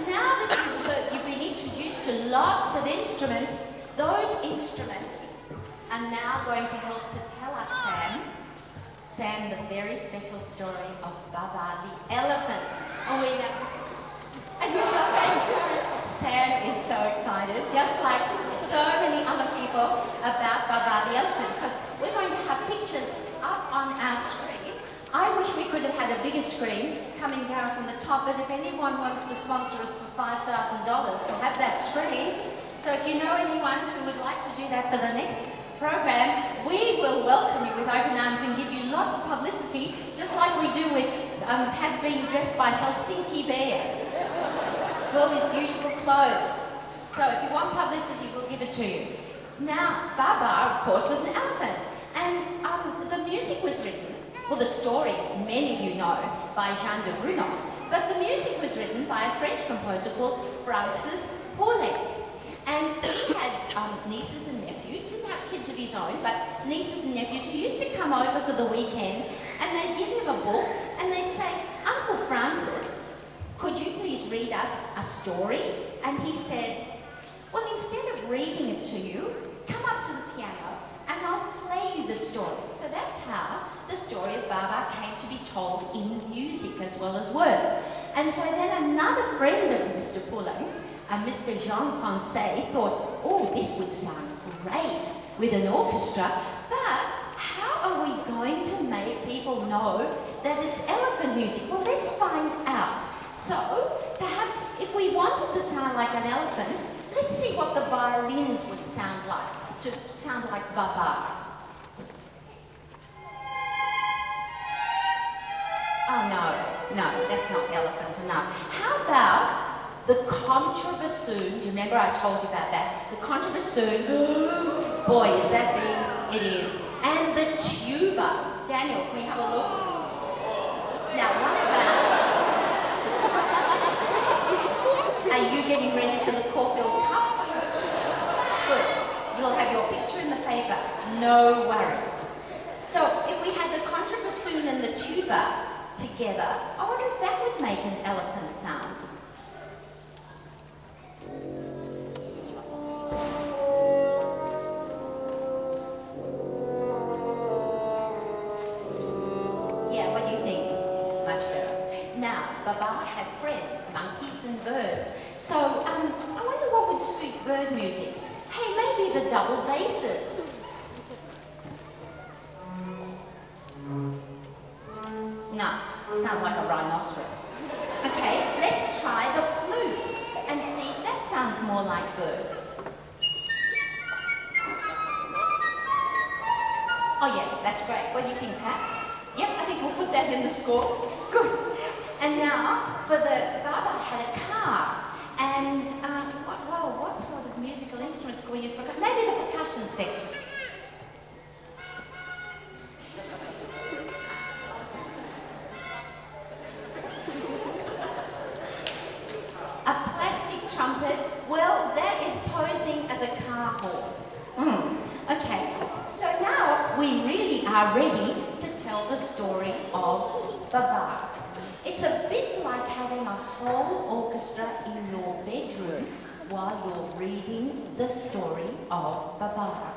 now that you've been introduced to lots of instruments, those instruments are now going to help to tell us, Sam, the very special story of Baba the elephant. And we know, and you know that story. Sam is so excited, just like so many other people, about Baba the elephant, because we're going to have pictures up on our screen. I wish we could have had a bigger screen coming down from the top, but if anyone wants to sponsor us for $5,000 to have that screen, so if you know anyone who would like to do that for the next program, we will welcome you with open arms and give you lots of publicity, just like we do with Pat being dressed by Helsinki Bear, with all these beautiful clothes. So if you want publicity, we'll give it to you. Now, Baba, of course, was an elephant, and the music was written. Well, the story, many of you know, by Jean de Brunoff, but the music was written by a French composer called Francis Poulenc. And he had nieces and nephews, didn't have kids of his own, but nieces and nephews who used to come over for the weekend, and they'd give him a book, and they'd say, "Uncle Francis, could you please read us a story?" And he said, "Well, instead of reading it to you, come up to the piano, and I'll play you the story." So that's how the story of Baba came to be told in music as well as words. And so then another friend of Mr. Poulenc's, Mr. Jean Conseil, thought, "Oh, this would sound great with an orchestra, but how are we going to make people know that it's elephant music? Well, let's find out." So perhaps if we wanted to sound like an elephant, let's see what the violins would sound like, to sound like Baba. Oh no, that's not elephant enough. How about the contrabassoon? Do you remember I told you about that? The contrabassoon, boy, is that big, it is. And the tuba. Daniel, can we have a look? Now, what about, are you getting ready for the Caulfield Cup? Good, you'll have your picture in the paper, no worries. So, if we had the contrabassoon and the tuba together, I wonder if that would make an elephant sound. Yeah, what do you think? Much better. Now, Baba had friends, monkeys and birds. So, I wonder what would suit bird music. Hey, maybe the double basses. No, sounds like a rhinoceros. Okay, let's try the flutes and see if that sounds more like birds. Oh yeah, that's great. What do you think, Pat? Yep, I think we'll put that in the score. Good. And now, for the Baba had a car. And, what sort of musical instruments can we use for a car? Maybe the percussion section. Trumpet, well, that is posing as a car horn. Okay, so now we really are ready to tell the story of Baba. It's a bit like having a whole orchestra in your bedroom while you're reading the story of Baba.